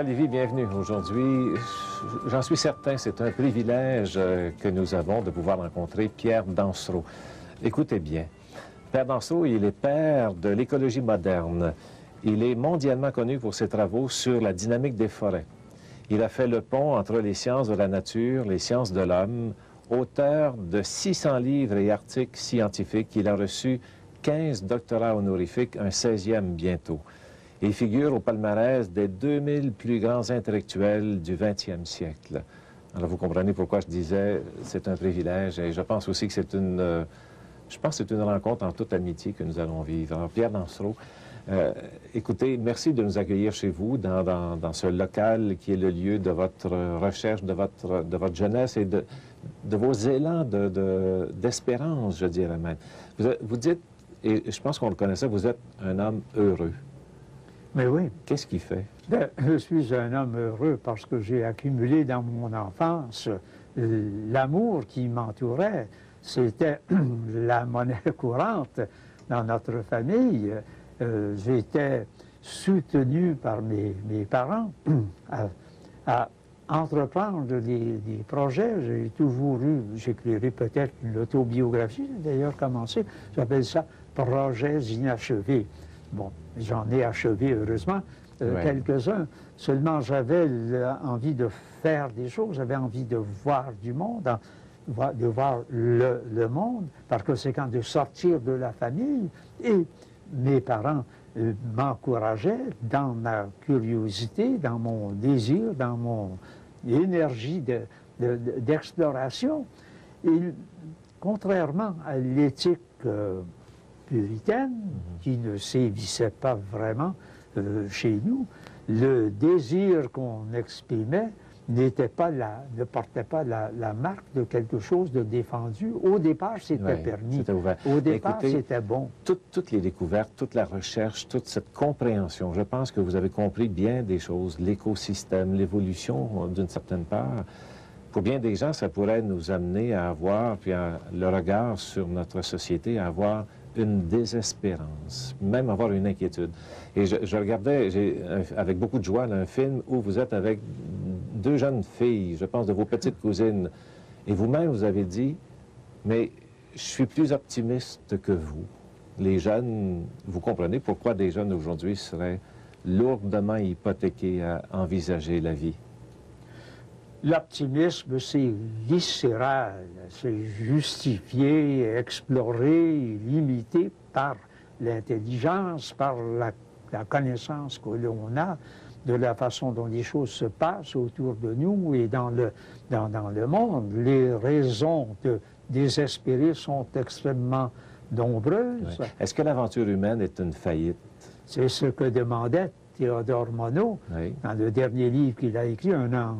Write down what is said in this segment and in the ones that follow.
Lévy, bienvenue. Aujourd'hui, j'en suis certain, c'est un privilège que nous avons de pouvoir rencontrer Pierre Dansereau. Écoutez bien, Pierre Dansereau, il est père de l'écologie moderne. Il est mondialement connu pour ses travaux sur la dynamique des forêts. Il a fait le pont entre les sciences de la nature, les sciences de l'homme, auteur de 600 livres et articles scientifiques. Il a reçu 15 doctorats honorifiques, un 16e bientôt. Il figure au palmarès des 2000 plus grands intellectuels du 20e siècle. Alors, vous comprenez pourquoi je disais c'est un privilège et je pense aussi que c'est une rencontre en toute amitié que nous allons vivre. Alors, Pierre Dansereau, écoutez, merci de nous accueillir chez vous dans ce local qui est le lieu de votre recherche, de votre jeunesse et de vos élans d'espérance, je dirais même. Vous dites, et je pense qu'on le connaissait, vous êtes un homme heureux. Mais oui. Qu'est-ce qu'il fait? Bien, je suis un homme heureux parce que j'ai accumulé dans mon enfance l'amour qui m'entourait. C'était la monnaie courante dans notre famille. J'étais soutenu par mes parents à entreprendre des projets. J'ai toujours eu, j'écrirai peut-être une autobiographie, j'ai d'ailleurs commencé, j'appelle ça « projets inachevés ». Bon, j'en ai achevé, heureusement, quelques-uns. Seulement, j'avais envie de faire des choses, j'avais envie de voir du monde, de voir le monde, par conséquent, de sortir de la famille. Et mes parents m'encourageaient dans ma curiosité, dans mon désir, dans mon énergie d'exploration. Et contrairement à l'éthique puritaine, qui ne sévissait pas vraiment chez nous, le désir qu'on exprimait ne portait pas la marque de quelque chose de défendu. Au départ, c'était permis. Ouvert. Au départ, c'était bon. Toutes les découvertes, toute la recherche, toute cette compréhension, je pense que vous avez compris bien des choses, l'écosystème, l'évolution d'une certaine part. Pour bien des gens, ça pourrait nous amener à avoir, puis le regard sur notre société, à avoir une désespérance, même avoir une inquiétude. Et je regardais avec beaucoup de joie un film où vous êtes avec deux jeunes filles, je pense de vos petites cousines, et vous-même vous avez dit, mais je suis plus optimiste que vous. Les jeunes, vous comprenez pourquoi des jeunes aujourd'hui seraient lourdement hypothéqués à envisager la vie. L'optimisme, c'est viscéral, c'est justifié, exploré, limité par l'intelligence, par la connaissance que l'on a de la façon dont les choses se passent autour de nous et dans le monde. Les raisons de désespérer sont extrêmement nombreuses. Oui. Est-ce que l'aventure humaine est une faillite? C'est ce que demandait Théodore Monod, dans le dernier livre qu'il a écrit un an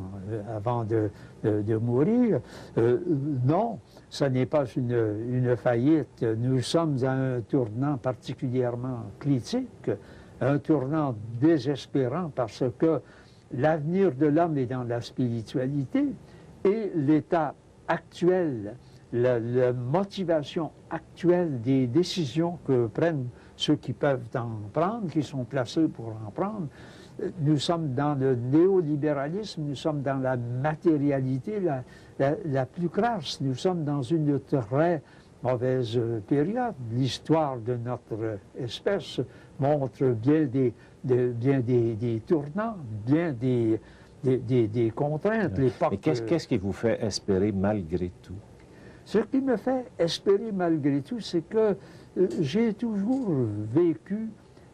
avant de mourir. Non, ce n'est pas une faillite. Nous sommes à un tournant particulièrement critique, un tournant désespérant parce que l'avenir de l'homme est dans la spiritualité et l'état actuel, la motivation actuelle des décisions que prennent ceux qui peuvent en prendre, qui sont placés pour en prendre. Nous sommes dans le néolibéralisme, nous sommes dans la matérialité la plus crasse. Nous sommes dans une très mauvaise période. L'histoire de notre espèce montre bien des tournants, bien des contraintes. Mais qu'est-ce qui vous fait espérer malgré tout? Ce qui me fait espérer malgré tout, c'est que j'ai toujours vécu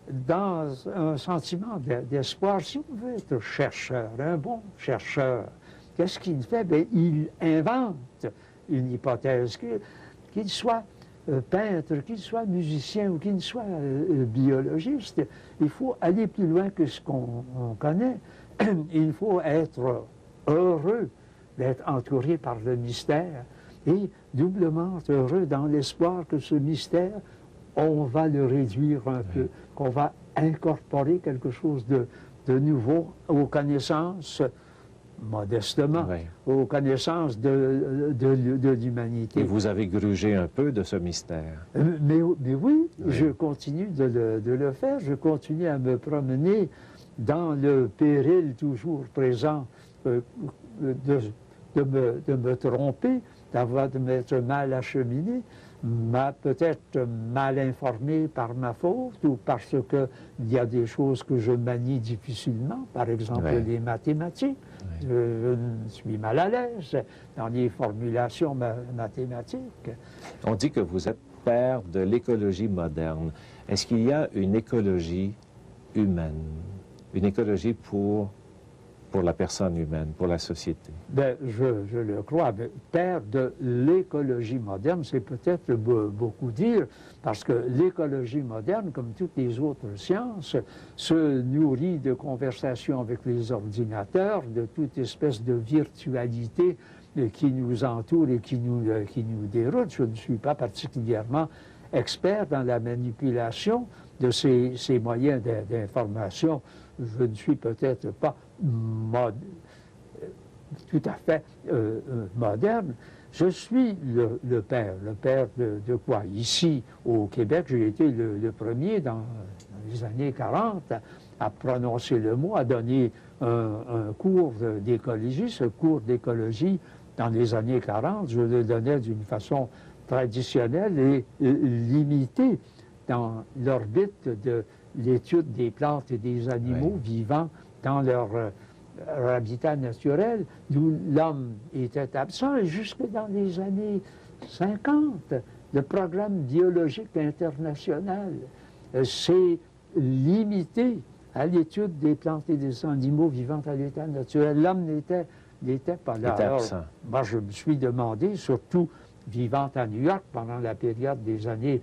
dans un sentiment d'espoir. Si on veut être chercheur, un bon chercheur, qu'est-ce qu'il fait? Bien, il invente une hypothèse, qu'il soit peintre, qu'il soit musicien ou qu'il soit biologiste, il faut aller plus loin que ce qu'on connaît. Il faut être heureux d'être entouré par le mystère et doublement heureux dans l'espoir que ce mystère, on va le réduire un peu, qu'on va incorporer quelque chose de nouveau aux connaissances, modestement, aux connaissances de l'humanité. Et vous avez grugé un peu de ce mystère. Mais oui, je continue de le faire, je continue à me promener dans le péril toujours présent de me tromper, de m'être mal acheminé, peut-être mal informé par ma faute ou parce qu'il y a des choses que je manie difficilement, par exemple les mathématiques. Je suis mal à l'aise dans les formulations mathématiques. On dit que vous êtes père de l'écologie moderne. Est-ce qu'il y a une écologie humaine, une écologie pour la personne humaine, pour la société? Bien, je le crois. Père de l'écologie moderne, c'est peut-être beaucoup dire, parce que l'écologie moderne, comme toutes les autres sciences, se nourrit de conversations avec les ordinateurs, de toute espèce de virtualité qui nous entoure et qui nous déroute. Je ne suis pas particulièrement expert dans la manipulation de ces moyens d'information. Je ne suis peut-être pas tout à fait moderne. Je suis le père de quoi? Ici, au Québec, j'ai été le premier dans les années 40 à prononcer le mot, à donner un cours d'écologie. Ce cours d'écologie, dans les années 40, je le donnais d'une façon traditionnelle et limitée dans l'orbite de l'étude des plantes et des animaux vivants dans leur habitat naturel, d'où l'homme était absent. Et jusque dans les années 50, le programme biologique international s'est limité à l'étude des plantes et des animaux vivant à l'état naturel. L'homme n'était pas là. Alors, moi, je me suis demandé, surtout vivant à New York pendant la période des années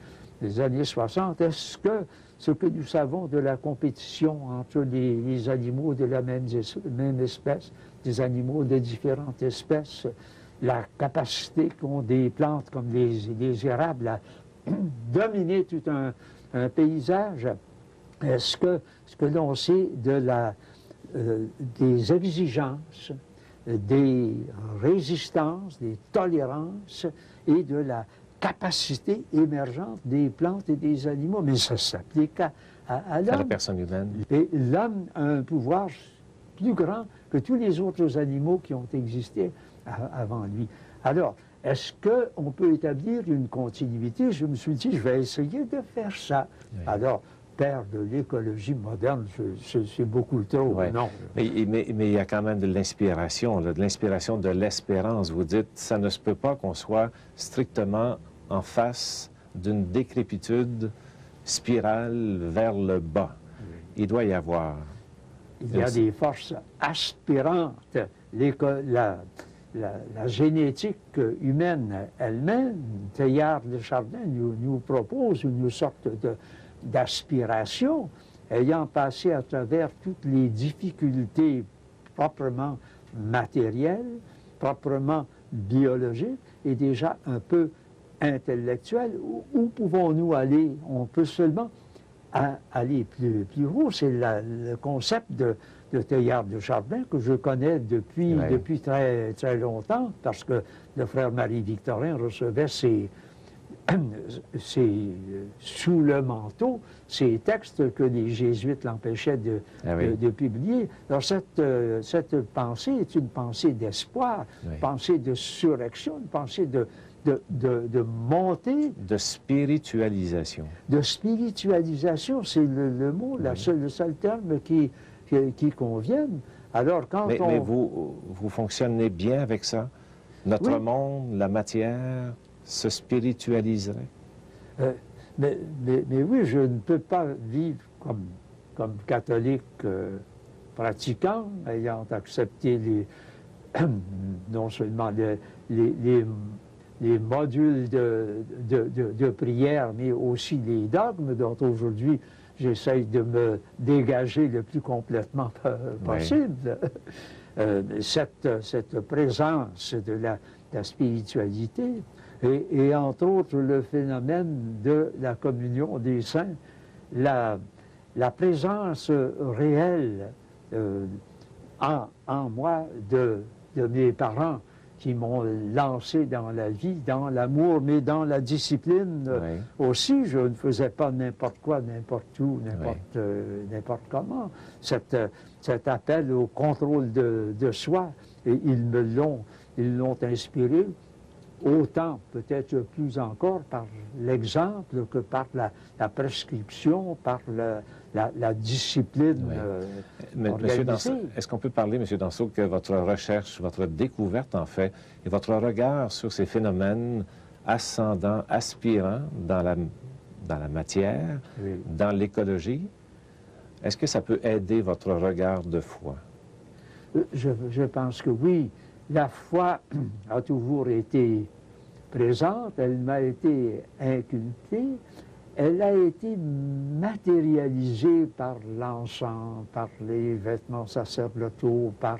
60, est-ce que ce que nous savons de la compétition entre les animaux de la même espèce, des animaux de différentes espèces, la capacité qu'ont des plantes comme les érables à dominer tout un paysage, est-ce que ce que l'on sait des exigences, des résistances, des tolérances et de la capacité émergente des plantes et des animaux, mais ça s'applique à l'homme. À la personne humaine. Et l'homme a un pouvoir plus grand que tous les autres animaux qui ont existé avant lui. Alors, est-ce qu'on peut établir une continuité? Je me suis dit, je vais essayer de faire ça. Oui. Alors, père de l'écologie moderne, c'est beaucoup trop. Ouais. Non. Mais il y a quand même de l'inspiration, de l'inspiration de l'espérance. Vous dites, ça ne se peut pas qu'on soit strictement en face d'une décrépitude spirale vers le bas. Oui. Il doit y avoir... Il y a des forces aspirantes. La génétique humaine elle-même, Teilhard de Chardin nous propose une sorte d'aspiration, ayant passé à travers toutes les difficultés proprement matérielles, proprement biologiques, et déjà un peu intellectuelles. Où pouvons-nous aller? On peut seulement aller plus haut. C'est le concept de Teilhard de Chardin que je connais depuis très, très longtemps, parce que le frère Marie-Victorin recevait sous le manteau ces textes que les jésuites l'empêchaient de publier. Alors cette pensée est une pensée d'espoir, une pensée de surrection, une pensée de montée. De spiritualisation. De spiritualisation, c'est le mot, le seul terme qui convienne. Alors quand mais vous fonctionnez bien avec ça? Notre monde, la matière, se spiritualiserait? Mais oui, je ne peux pas vivre comme catholique pratiquant, ayant accepté non seulement les modules de prière, mais aussi les dogmes dont aujourd'hui j'essaye de me dégager le plus complètement possible. Oui. Cette présence de la spiritualité et entre autres le phénomène de la communion des saints, la présence réelle en moi de mes parents qui m'ont lancé dans la vie, dans l'amour, mais dans la discipline aussi. Je ne faisais pas n'importe quoi, n'importe où, n'importe comment. Cet appel au contrôle de soi, et ils l'ont inspiré, autant, peut-être plus encore, par l'exemple que par la prescription, par la discipline organisée. Est-ce qu'on peut parler, M. Dansereau, que votre recherche, votre découverte, en fait, et votre regard sur ces phénomènes ascendants, aspirants dans la matière, dans l'écologie, est-ce que ça peut aider votre regard de foi? Je pense que oui. La foi a toujours été présente, elle m'a été inculquée, elle a été matérialisée par l'encens, par les vêtements sacerdotaux, par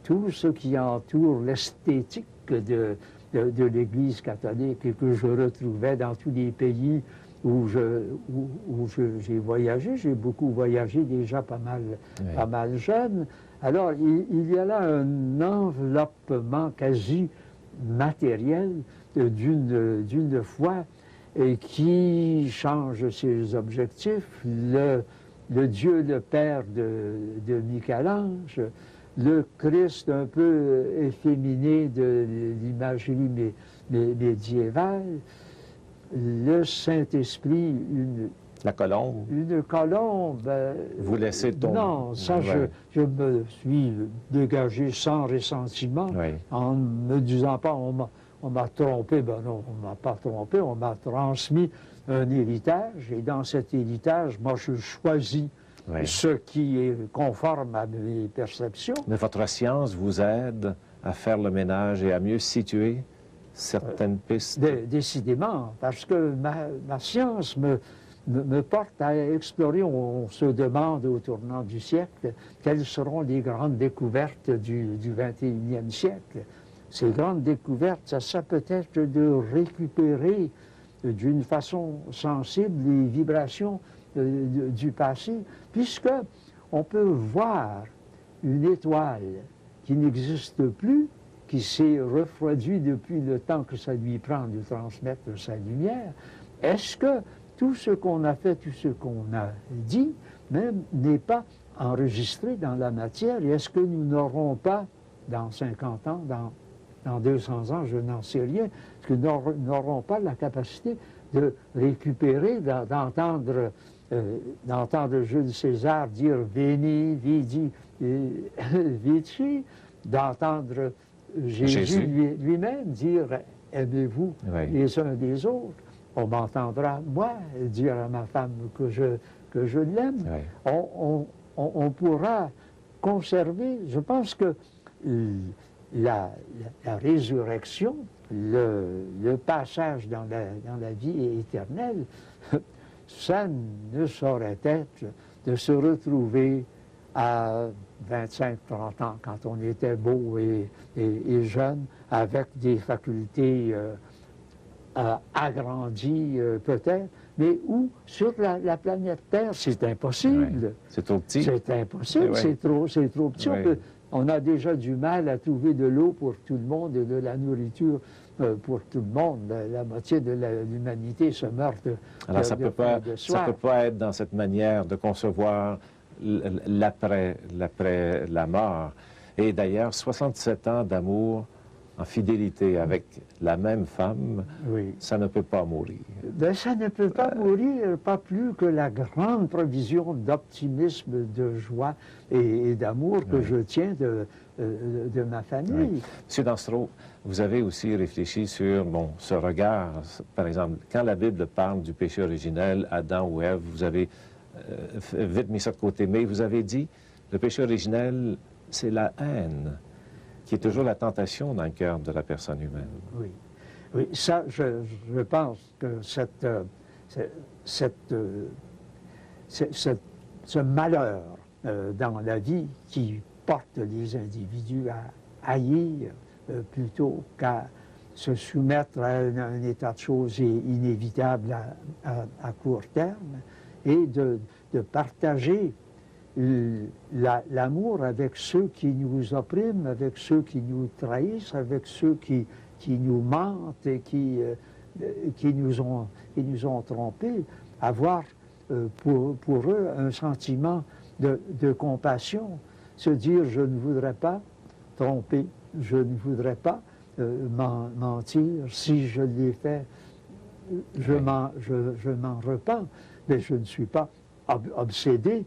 tout ce qui entoure l'esthétique de l'Église catholique et que je retrouvais dans tous les pays où j'ai voyagé. J'ai beaucoup voyagé, déjà pas mal jeune. Alors, il y a là un enveloppement quasi matériel d'une foi qui change ses objectifs. Le Dieu, le Père de Michel-Ange, le Christ un peu efféminé de l'imagerie médiévale, le Saint-Esprit, la colombe. Une colombe. Vous laissez tomber. Non, ça, je me suis dégagé sans ressentiment en me disant pas on m'a trompé. Ben non, on m'a pas trompé, on m'a transmis un héritage et dans cet héritage, moi, je choisis ce qui est conforme à mes perceptions. Mais votre science vous aide à faire le ménage et à mieux situer certaines pistes? Décidément, parce que ma science me porte à explorer. On se demande au tournant du siècle quelles seront les grandes découvertes du 21e siècle. Ces grandes découvertes, ça peut être de récupérer d'une façon sensible les vibrations du passé, puisque on peut voir une étoile qui n'existe plus, qui s'est refroidie depuis le temps que ça lui prend de transmettre sa lumière. Est-ce que tout ce qu'on a fait, tout ce qu'on a dit, même, n'est pas enregistré dans la matière? Et est-ce que nous n'aurons pas, dans 50 ans, dans 200 ans, je n'en sais rien, est-ce que nous n'aurons pas la capacité de récupérer, d'entendre Jules César dire « Veni, vidi, vici », d'entendre Jésus lui-même dire « Aimez-vous les uns des autres ». On m'entendra, moi, dire à ma femme que je l'aime. On pourra conserver, je pense que la résurrection, le passage dans la vie éternelle, ça ne saurait être de se retrouver à 25-30 ans, quand on était beau et jeune, avec des facultés agrandies peut-être, mais où, sur la planète Terre, c'est impossible. C'est trop petit. C'est impossible, c'est trop petit. On a déjà du mal à trouver de l'eau pour tout le monde et de la nourriture pour tout le monde. La moitié de l'humanité se meurt de Alors, ça peut pas être dans cette manière de concevoir l'après la mort. Et d'ailleurs, 67 ans d'amour en fidélité avec la même femme, ça ne peut pas mourir. Ben, ça ne peut pas mourir, pas plus que la grande provision d'optimisme, de joie et d'amour que je tiens de ma famille. Monsieur Dansereau, vous avez aussi réfléchi sur ce regard. Par exemple, quand la Bible parle du péché originel, Adam ou Ève, vous avez vite mis ça de côté, mais vous avez dit, le péché originel, c'est la haine, qui est toujours la tentation dans le cœur de la personne humaine. Oui. Oui, ça, je pense que ce malheur dans la vie qui porte les individus à haïr plutôt qu'à se soumettre à un état de choses inévitable à court terme, et de partager l'amour avec ceux qui nous oppriment, avec ceux qui nous trahissent, avec ceux qui nous mentent et qui nous ont trompés, avoir pour eux un sentiment de compassion, se dire je ne voudrais pas tromper, je ne voudrais pas mentir, si je l'ai fait, je m'en repens, mais je ne suis pas obsédé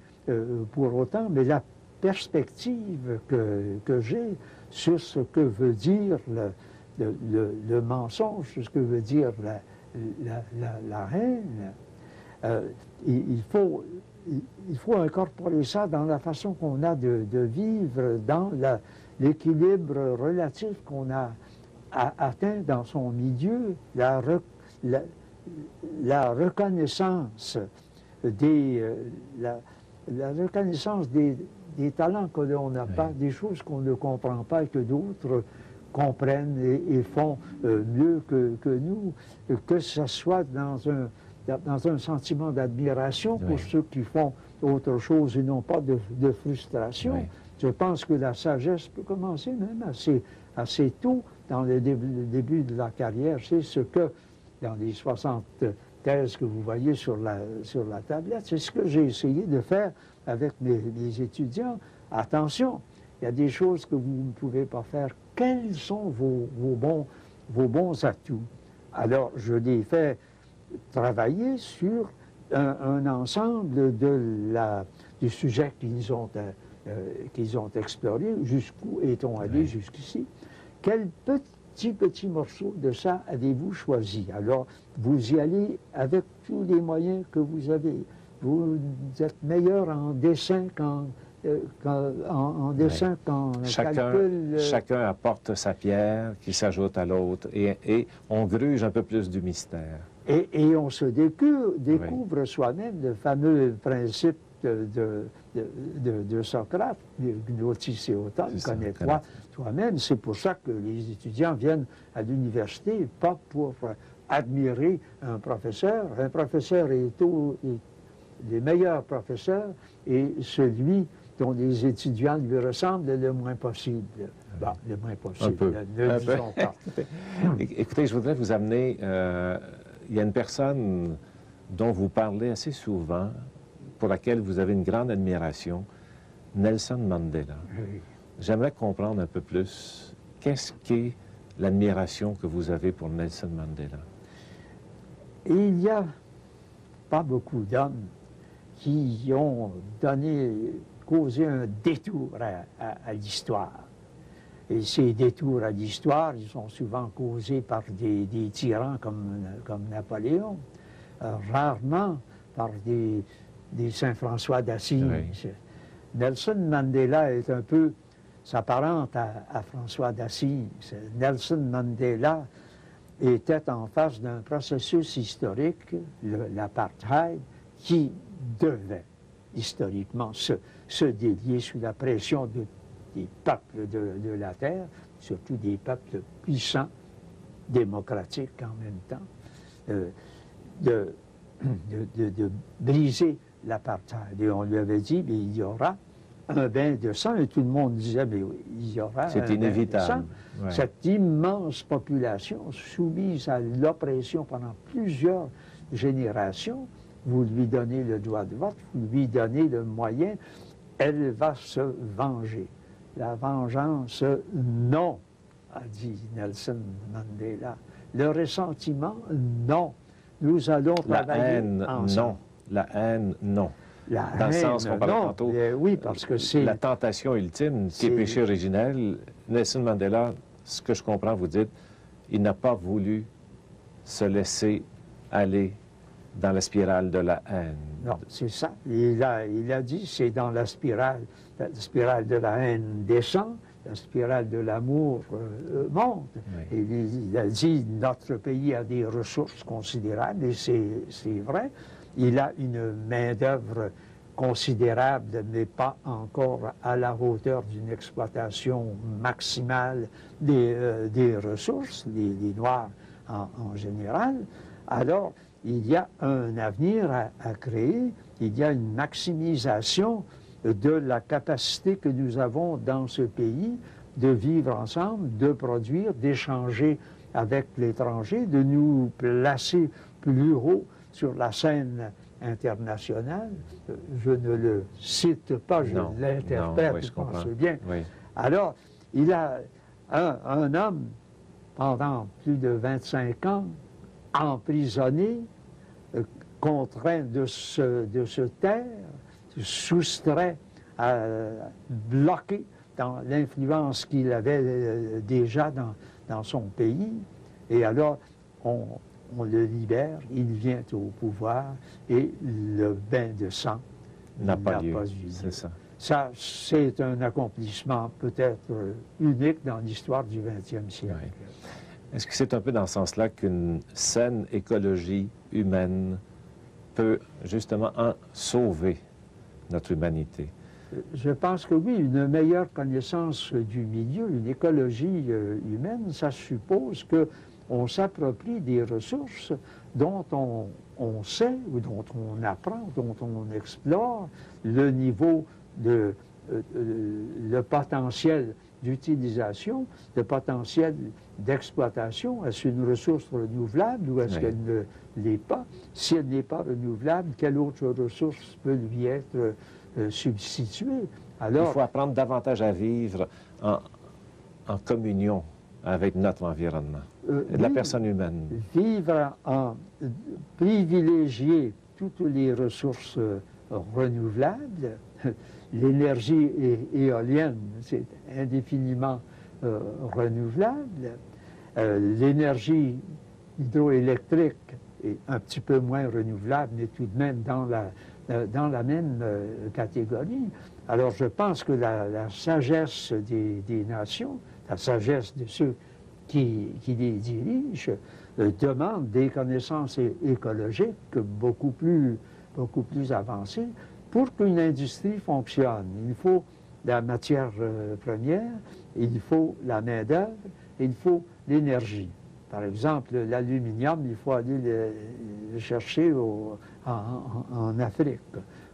pour autant, mais la perspective que j'ai sur ce que veut dire le mensonge, ce que veut dire la haine, il faut incorporer ça dans la façon qu'on a de vivre, dans l'équilibre relatif qu'on a atteint dans son milieu, la reconnaissance la reconnaissance des talents que l'on n'a pas, des choses qu'on ne comprend pas et que d'autres comprennent et font mieux que nous, que ce soit dans un sentiment d'admiration pour ceux qui font autre chose et non pas de frustration. Oui. Je pense que la sagesse peut commencer même assez tôt dans le début de la carrière. C'est ce que, dans les 60 thèses que vous voyez sur la tablette, c'est ce que j'ai essayé de faire avec mes étudiants. Attention, il y a des choses que vous ne pouvez pas faire. Quels sont vos bons atouts? Alors, je les fais travailler sur un ensemble du sujet qu'ils ont exploré. Jusqu'où est-on allé jusqu'ici? Quel petit morceau de ça avez-vous choisi? Alors, vous y allez avec tous les moyens que vous avez. Vous êtes meilleur en dessin qu'en calcul. Chacun apporte sa pierre qui s'ajoute à l'autre et on gruge un peu plus du mystère. Et on se découvre soi-même le fameux principe de Socrate, gnotis eoton, connais-toi toi-même. C'est pour ça que les étudiants viennent à l'université, pas pour admirer un professeur. Un professeur les meilleurs professeurs et celui dont les étudiants lui ressemblent le moins possible. Bon, le moins possible, ne disons pas. Écoutez, je voudrais vous amener... il y a une personne dont vous parlez assez souvent, pour laquelle vous avez une grande admiration, Nelson Mandela. Oui. J'aimerais comprendre un peu plus, qu'est-ce qu'est l'admiration que vous avez pour Nelson Mandela? Il n'y a pas beaucoup d'hommes qui ont causé un détour à l'histoire. Et ces détours à l'histoire, ils sont souvent causés par des tyrans comme Napoléon, rarement par des Saint-François d'Assise. Oui. Nelson Mandela est un peu s'apparente à François d'Assise. Nelson Mandela était en face d'un processus historique, l'apartheid, qui devait historiquement se délier sous la pression des peuples de la Terre, surtout des peuples puissants, démocratiques en même temps, de briser l'apartheid. Et on lui avait dit, mais il y aura un bain de sang, et tout le monde disait, mais oui, il y aura un inévitable. Bain de sang. Ouais. Cette immense population soumise à l'oppression pendant plusieurs générations, vous lui donnez le droit de vote, vous lui donnez le moyen, elle va se venger. La vengeance, non, a dit Nelson Mandela. Le ressentiment, non. Nous allons travailler ensemble. Non. La haine, non. La Dans haine, le sens qu'on parlait tantôt. Oui, parce que c'est... La tentation ultime, qui est péché originel. Nelson Mandela, ce que je comprends, vous dites, il n'a pas voulu se laisser aller dans la spirale de la haine. Non, c'est ça. Il a dit, c'est dans la spirale de la haine descend, la spirale de l'amour monte. Oui. Et il a dit, notre pays a des ressources considérables, et c'est vrai. Il a une main-d'œuvre considérable, mais pas encore à la hauteur d'une exploitation maximale des ressources, des Noirs en général. Alors, il y a un avenir à créer, il y a une maximisation de la capacité que nous avons dans ce pays de vivre ensemble, de produire, d'échanger avec l'étranger, de nous placer plus haut sur la scène internationale. Je ne le cite pas, je l'interprète, oui, je pense bien. Oui. Alors, il a un homme, pendant plus de 25 ans, emprisonné, contraint de se taire, soustrait, bloqué dans l'influence qu'il avait déjà dans son pays. Et alors, on le libère, il vient au pouvoir et le bain de sang n'a pas eu lieu. C'est ça. Ça, c'est un accomplissement peut-être unique dans l'histoire du 20e siècle. Oui. Est-ce que c'est un peu dans ce sens-là qu'une saine écologie humaine peut justement sauver notre humanité? Je pense que oui, une meilleure connaissance du milieu, une écologie humaine, ça suppose qu'on s'approprie des ressources dont on sait ou dont on apprend, dont on explore le niveau le potentiel d'utilisation, le potentiel d'exploitation. Est-ce une ressource renouvelable ou est-ce qu'elle ne l'est pas? Si elle n'est pas renouvelable, quelle autre ressource peut lui être substituée? Alors, il faut apprendre davantage à vivre en communion avec notre environnement, la personne humaine. Vivre privilégier toutes les ressources renouvelables. L'énergie éolienne, c'est indéfiniment renouvelable. L'énergie hydroélectrique est un petit peu moins renouvelable, mais tout de même dans la même catégorie. Alors je pense que la sagesse des nations, la sagesse de ceux qui les dirigent, demande des connaissances écologiques beaucoup plus avancées. Pour qu'une industrie fonctionne, il faut la matière première, il faut la main-d'œuvre, il faut l'énergie. Par exemple, l'aluminium, il faut aller le chercher en Afrique.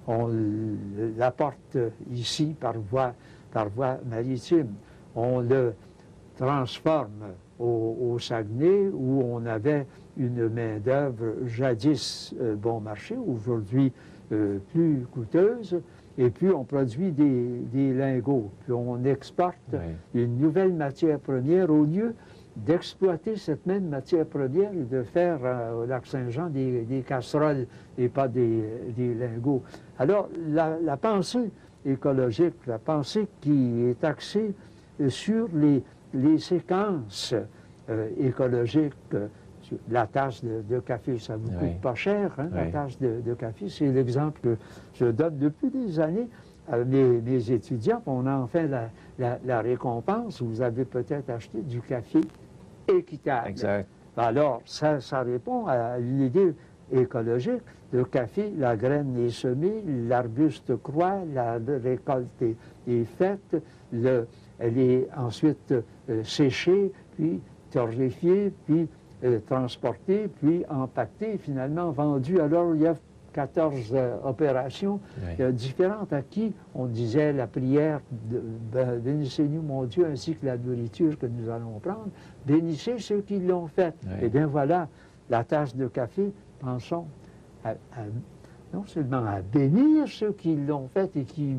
On l'apporte ici par voie maritime. On le transforme au Saguenay, où on avait une main-d'œuvre jadis bon marché, aujourd'hui plus coûteuse, et puis on produit des lingots, puis on exporte une nouvelle matière première au lieu d'exploiter cette même matière première et de faire au Lac-Saint-Jean des casseroles et pas des lingots. Alors, la pensée écologique, la pensée qui est axée sur les séquences écologiques. La tasse de café, ça ne vous coûte pas cher, hein, la tasse de café. C'est l'exemple que je donne depuis des années à mes étudiants. On a enfin la récompense. Vous avez peut-être acheté du café équitable. Exact. Alors, ça répond à une idée écologique. Le café, la graine est semée, l'arbuste croît, la récolte est faite, elle est ensuite séchée, puis torréfiée, puis transporté, puis empaqueté, finalement vendu. Alors, il y a 14 opérations différentes à qui on disait la prière bénissez-nous, mon Dieu, ainsi que la nourriture que nous allons prendre. Bénissez ceux qui l'ont fait. Eh bien, voilà, la tasse de café, pensons non seulement à bénir ceux qui l'ont fait et qui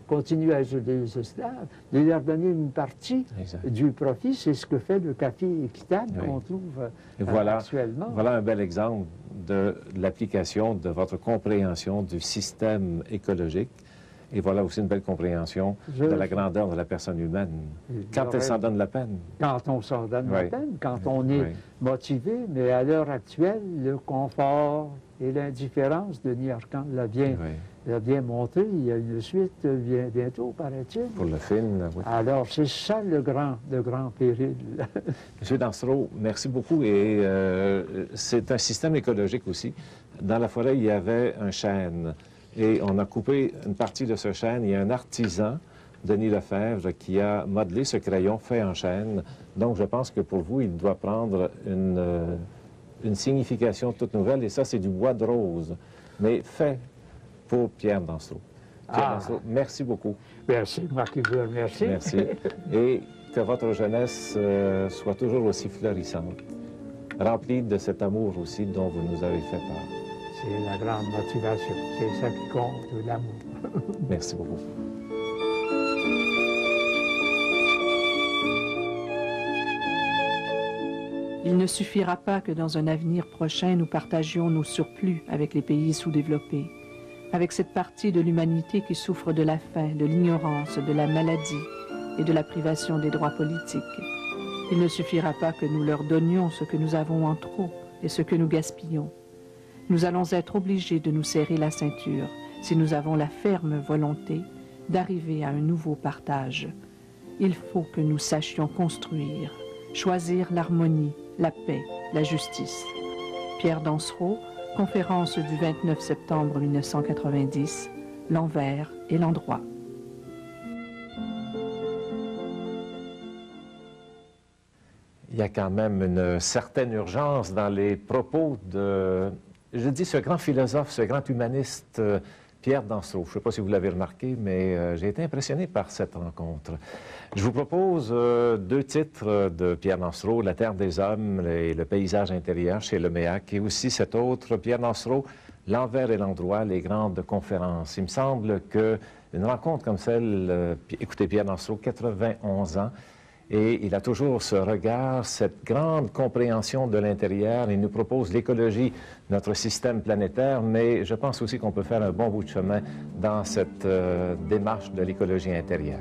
continuent à être des esclaves, de leur donner une partie du profit. C'est ce que fait le café équitable qu'on trouve actuellement. Voilà un bel exemple de l'application de votre compréhension du système écologique. Et voilà aussi une belle compréhension de la grandeur de la personne humaine. Quand elle s'en donne la peine. Quand on s'en donne la peine, quand on est motivé, mais à l'heure actuelle, le confort et l'indifférence, Denis Arcand l'a bien a bien monté. Il y a une suite bientôt, paraît-il. Pour le film, oui. Alors, c'est ça le grand péril. Monsieur Dansereau, merci beaucoup. Et c'est un système écologique aussi. Dans la forêt, il y avait un chêne. Et on a coupé une partie de ce chêne. Il y a un artisan, Denis Lefebvre, qui a modelé ce crayon fait en chêne. Donc, je pense que pour vous, il doit prendre une signification toute nouvelle. Et ça, c'est du bois de rose, mais fait pour Pierre Dansereau. Pierre Dansereau, merci beaucoup. Merci, Marc Hubert, merci. Merci. Et que votre jeunesse soit toujours aussi florissante, remplie de cet amour aussi dont vous nous avez fait part. C'est la grande motivation. C'est ça qui compte, l'amour. Merci beaucoup. Il ne suffira pas que dans un avenir prochain, nous partagions nos surplus avec les pays sous-développés, avec cette partie de l'humanité qui souffre de la faim, de l'ignorance, de la maladie et de la privation des droits politiques. Il ne suffira pas que nous leur donnions ce que nous avons en trop et ce que nous gaspillons. Nous allons être obligés de nous serrer la ceinture si nous avons la ferme volonté d'arriver à un nouveau partage. Il faut que nous sachions construire, choisir l'harmonie, la paix, la justice. Pierre Dansereau, conférence du 29 septembre 1990, l'envers et l'endroit. Il y a quand même une certaine urgence dans les propos de, je dis, ce grand philosophe, ce grand humaniste, Pierre Dansereau. Je ne sais pas si vous l'avez remarqué, mais j'ai été impressionné par cette rencontre. Je vous propose deux titres de Pierre Dansereau, La Terre des Hommes et Le paysage intérieur chez Leméac, et aussi cet autre, Pierre Dansereau, L'envers et l'endroit, les grandes conférences. Il me semble qu'une rencontre comme celle, écoutez, Pierre Dansereau, 91 ans, et il a toujours ce regard, cette grande compréhension de l'intérieur. Il nous propose l'écologie, notre système planétaire, mais je pense aussi qu'on peut faire un bon bout de chemin dans cette démarche de l'écologie intérieure.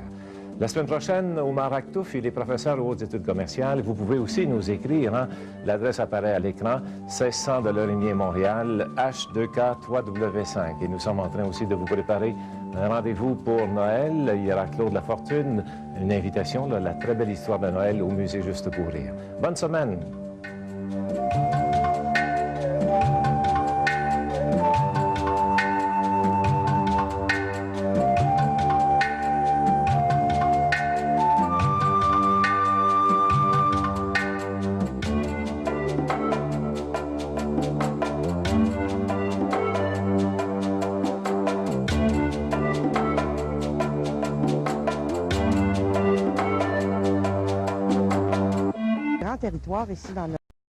La semaine prochaine, Oumar Akhtouf, il est professeur aux hautes études commerciales. Vous pouvez aussi nous écrire. Hein? L'adresse apparaît à l'écran, 1600 de Lorimier, Montréal, H2K 3W5. Et nous sommes en train aussi de vous préparer un rendez-vous pour Noël. Il y aura Claude Lafortune, une invitation, là, la très belle histoire de Noël au musée Juste pour rire. Bonne semaine! Territoire ici dans